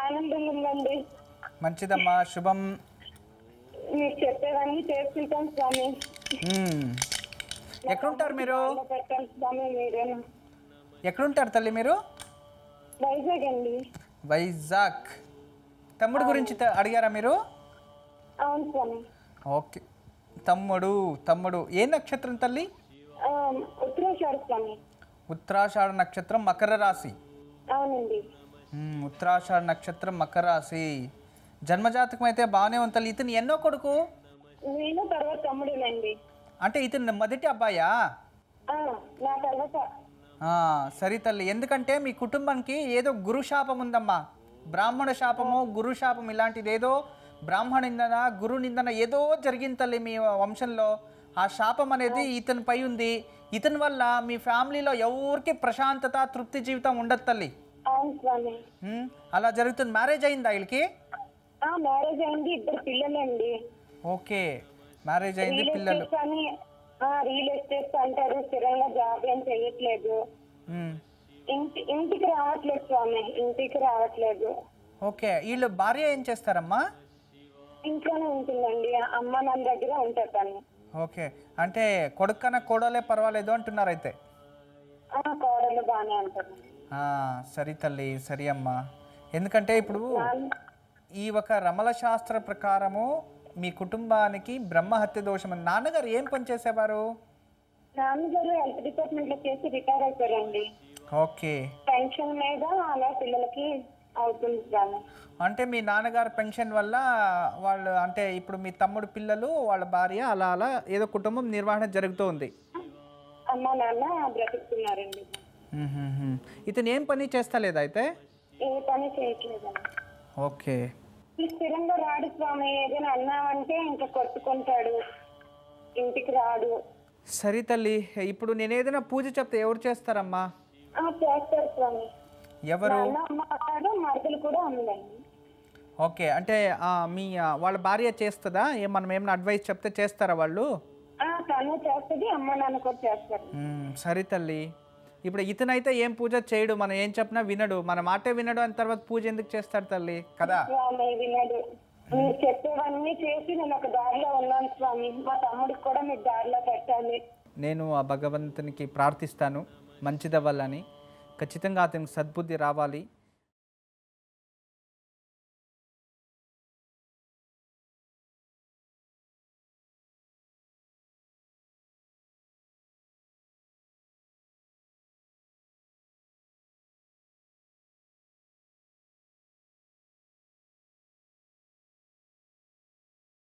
ఆనందంగా ఉందండి. మంచిదమ్మా, శుభం. మీరు చెప్పేవన్నీ చేసుకుంటాం స్వామి. ఎక్కడుంటారు మీరు? పెట్టండి స్వామి మీరేనా. ఎక్కడుంటారు తల్లి మీరు? వైజాగ్ అండి. వైజాగ్. తమ్ముడు గురించి అడిగారా మీరు? అవును స్వామి. ఓకే. తమ్ముడు తమ్ముడు ఏ నక్షత్రం తల్లి? ఉత్తరాషాఢ స్వామి. ఉత్తరాషాఢ నక్షత్రం, మకర రాశి. అవునండి. ఉత్తరాషాఢ నక్షత్రం, మకర రాశి. జన్మజాతకం అయితే బాగానే ఉంది తల్లి. ఇతను ఎన్నో కొడుకు? నేను తర్వాత తమ్ముడేనండి. అంటే ఇతను మొదటి అబ్బాయా? నా తర్వాత. సరే తల్లి, ఎందుకంటే మీ కుటుంబానికి ఏదో గురు శాపం ఉందమ్మా. బ్రాహ్మణ శాపము, గురు శాపం ఇలాంటిది ఏదో బ్రాహ్మణ నిందన, గురు నిందన ఏదో జరిగింది తల్లి మీ వంశంలో. ఆ శాపం అనేది ఇతనిపై ఉంది. ఇతని వల్ల మీ ఫ్యామిలీలో ఎవరికి ప్రశాంతత, తృప్తి జీవితం ఉండదు తల్లి. అలా జరుగుతుంది. మ్యారేజ్ అయిందా వీళ్ళకి? మ్యారేజ్ అయింది, 2 పిల్లలండి. ఓకే, మ్యారేజ్ అయింది, పిల్లలు. రియల్ ఎస్టేట్ అంటారు, స్థిరంగా జాబ్ ఏం చేయట్లేదు. ఇంటికి రావట్లేదు స్వామి, ఇంటికి రావట్లేదు. ఓకే, వీళ్ళు భార్య ఏం చేస్తారమ్మా? ఇంట్లోనే ఉంటుందండి, అమ్మ నాన్న దగ్గర ఉంటారు తను. ఓకే, అంటే కొడుకు కన్నా కోడలే పర్వాలేదు అంటున్నారు అయితే. కోడలు బాగానే అంటారు. సరే తల్లి, సరే అమ్మా. ఎందుకంటే ఇప్పుడు ఈ ఒక రమల శాస్త్ర ప్రకారము మీ కుటుంబానికి బ్రహ్మహత్య దోషం. నాన్నగారు ఏం పని చేసేవారు? నాన్నగారు హెల్త్ డిపార్ట్మెంట్ లో చేసి రిటైర్ అయిపోయారండి. ఓకే, పెన్షన్ మీద అలా పిల్లలకి అవుతుంది. అంటే మీ నాన్నగారు పెన్షన్ వల్ల వాళ్ళు, అంటే ఇప్పుడు మీ తమ్ముడు పిల్లలు, వాళ్ళ భార్య, అలా అలా ఏదో కుటుంబం నిర్వహణ జరుగుతూ ఉంది. అమ్మ నాన్న బ్రతుకుతున్నారండి. ఇతను ఏం పని చేస్తలేదు అయితే? ఏ పని చేయట్లేదండి. ఓకే, స్థిరంగా రాడు స్వామి. ఏదైనా అన్నామంటే ఇంకా కొట్టుకుంటాడు, ఇంటికి రాడు. సరే తల్లి, ఇప్పుడు నేను ఏదైనా పూజ చెప్తే ఎవరు చేస్తారమ్మా? చేస్తారు స్వామి. ఎవరు? మరదలు కూడా ఉందండి. ఓకే, అంటే మీ వాళ్ళ భార్య చేస్తుందా? మనం ఏమైనా అడ్వైస్ చెప్తే చేస్తారా వాళ్ళు? తను చేస్తుంది, అమ్మ నాన్న కూడా చేస్తారు. సరే తల్లి, ఇప్పుడు ఇతనైతే ఏం పూజ చేయడు, మనం ఏం చెప్పినా వినడు, మన మాటే వినడు. అని తర్వాత పూజ ఎందుకు చేస్తాడు తల్లి కదా? వినడు. మీరు చెప్పేవన్నీ చేసి నేను ఒక దారిలో ఉన్నాను స్వామి. మా తమ్ముడికి కూడా మీరు దారిలో పెట్టాలి. నేను ఆ భగవంతునికి ప్రార్థిస్తాను మంచిదవ్వాలని. ఖచ్చితంగా అతనికి సద్బుద్ధి రావాలి.